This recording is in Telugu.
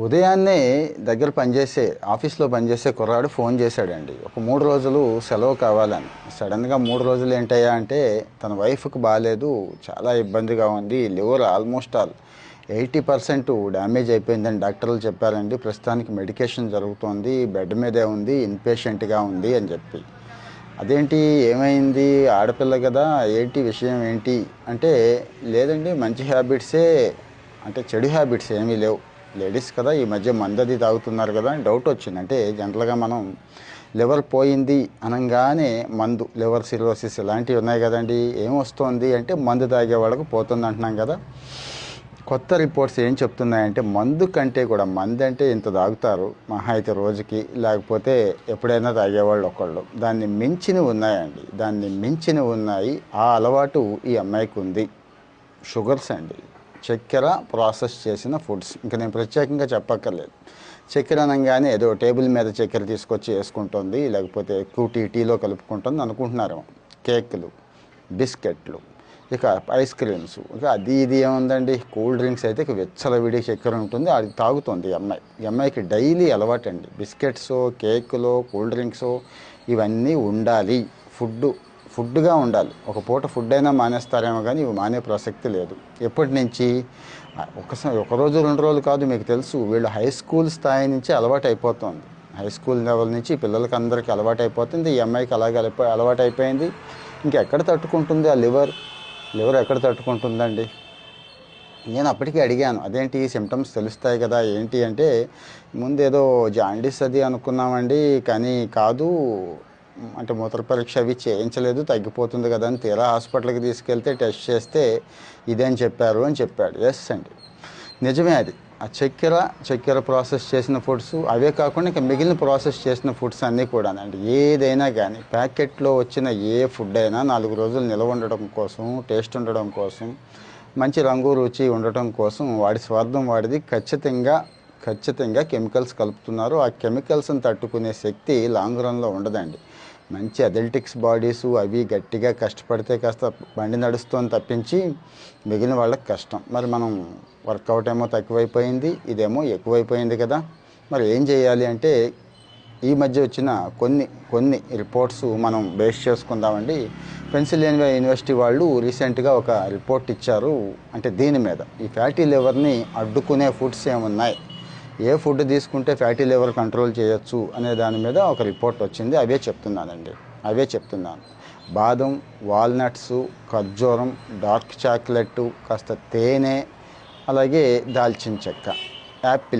ఉదయాన్నే దగ్గర పనిచేసే ఆఫీస్లో పనిచేసే కుర్రాడు ఫోన్ చేశాడండి. ఒక 3 రోజులు సెలవు కావాలని. సడన్గా 3 రోజులు ఏంటయ్యా అంటే తన వైఫ్కి బాగాలేదు, చాలా ఇబ్బందిగా ఉంది, లివర్ ఆల్మోస్ట్ ఆల్ 80% డ్యామేజ్ అయిపోయిందని డాక్టర్లు చెప్పారండి. ప్రస్తుతానికి మెడికేషన్ జరుగుతోంది, బెడ్ మీదే ఉంది, ఇన్పేషెంట్గా ఉంది అని చెప్పి. అదేంటి ఏమైంది, ఆడపిల్ల కదా, ఏంటి విషయం ఏంటి అంటే, లేదండి మంచి హ్యాబిట్సే, అంటే చెడు హ్యాబిట్స్ ఏమీ లేవు, లేడీస్ కదా ఈ మధ్య మందది తాగుతున్నారు కదా అని డౌట్ వచ్చింది. అంటే జనరల్గా మనం లివర్ పోయింది అనగానే మందు, లివర్ సిరోసిస్ ఇలాంటివి ఉన్నాయి కదండి. ఏమొస్తోంది అంటే మందు తాగే వాళ్ళకు పోతుంది అంటున్నాం కదా. కొత్త రిపోర్ట్స్ ఏం చెప్తున్నాయంటే మందు కంటే కూడా, మందు అంటే ఇంత తాగుతారు మహా అయితే రోజుకి, లేకపోతే ఎప్పుడైనా తాగేవాళ్ళు ఒకళ్ళు, దాన్ని మించినవి ఉన్నాయండి, దాన్ని మించినవి ఉన్నాయి. ఆ అలవాటు ఈ అమ్మాయికి ఉంది. షుగర్స్ అండి, చక్కెర, ప్రాసెస్ చేసిన ఫుడ్స్. ఇంకా నేను ప్రత్యేకంగా చెప్పక్కర్లేదు. చక్కెర అనగానే ఏదో టేబుల్ మీద చక్కెర తీసుకొచ్చి వేసుకుంటుంది, లేకపోతే ఎక్కువ టీలో కలుపుకుంటుంది అనుకుంటున్నారు. కేకులు, బిస్కెట్లు, ఇక ఐస్ క్రీమ్స్, ఇక అది ఇది ఏముందండి, కూల్ డ్రింక్స్ అయితే ఇక విచ్చలవిడి చక్కెర ఉంటుంది, అది తాగుతుంది ఈ అమ్మాయికి డైలీ అలవాటండి. బిస్కెట్స్, కేకులు, కూల్ డ్రింక్స్ ఇవన్నీ ఉండాలి. ఫుడ్గా ఉండాలి. ఒక పూట ఫుడ్ అయినా మానేస్తారేమో కానీ ఇవి మానే ప్రసక్తి లేదు. ఎప్పటి నుంచి? ఒక రోజు 2 రోజులు కాదు, మీకు తెలుసు వీళ్ళు హై స్కూల్ స్థాయి నుంచి అలవాటు అయిపోతుంది. హై స్కూల్ లెవెల్ నుంచి పిల్లలకి అందరికీ అలవాటు అయిపోతుంది. ఈ అమ్మాయికి అలాగే అలవాటు అయిపోయింది. ఇంకెక్కడ తట్టుకుంటుంది ఆ లివర్ ఎక్కడ తట్టుకుంటుందండి? నేను అప్పటికే అడిగాను, అదేంటి సిమ్టమ్స్ తెలుస్తాయి కదా ఏంటి అంటే, ముందేదో జాండీస్ అది అనుకున్నామండి, కానీ కాదు, అంటే మూత్ర పరీక్ష అవి చేయించలేదు, తగ్గిపోతుంది కదా అని తీరా హాస్పిటల్కి తీసుకెళ్తే టెస్ట్ చేస్తే ఇదేం చెప్పారు అని చెప్పాడు. ఎస్ అండి, నిజమే అది. ఆ చక్కెర ప్రాసెస్ చేసిన ఫుడ్స్, అవే కాకుండా ఇంకా మిగిలిన ప్రాసెస్ చేసిన ఫుడ్స్ అన్నీ కూడా అండి. ఏదైనా కానీ ప్యాకెట్లో వచ్చిన ఏ ఫుడ్ అయినా 4 రోజులు నిల్వ ఉండడం కోసం, టేస్ట్ ఉండడం కోసం, మంచి రంగు రుచి ఉండటం కోసం వాడి స్వార్థం వాడిది. ఖచ్చితంగా కెమికల్స్ కలుపుతున్నారు. ఆ కెమికల్స్ని తట్టుకునే శక్తి లాంగ్ రన్లో ఉండదండి. మంచి అథ్లెటిక్స్ బాడీస్ అవి గట్టిగా కష్టపడితే కాస్త బండి నడుస్తోని తప్పించి మిగిలిన వాళ్ళకి కష్టం. మరి మనం వర్కౌట్ ఏమో తక్కువైపోయింది, ఇదేమో ఎక్కువైపోయింది కదా. మరి ఏం చేయాలి అంటే, ఈ మధ్య వచ్చిన కొన్ని రిపోర్ట్స్ మనం బేస్ చేసుకుందామండి. పెన్సిల్వేనియా యూనివర్సిటీ వాళ్ళు రీసెంట్గా ఒక రిపోర్ట్ ఇచ్చారు. అంటే దీని మీద ఈ ఫ్యాటీ లివర్ని అడ్డుకునే ఫుడ్స్ ఏమున్నాయి, ఏ ఫుడ్ తీసుకుంటే ఫ్యాటీ లివర్ కంట్రోల్ చేయొచ్చు అనే దాని మీద ఒక రిపోర్ట్ వచ్చింది. అవే చెప్తున్నాను. బాదం, వాల్నట్స్, ఖర్జూరం, డార్క్ చాక్లెట్, కాస్త తేనె, అలాగే దాల్చిన చెక్క, యాపిల్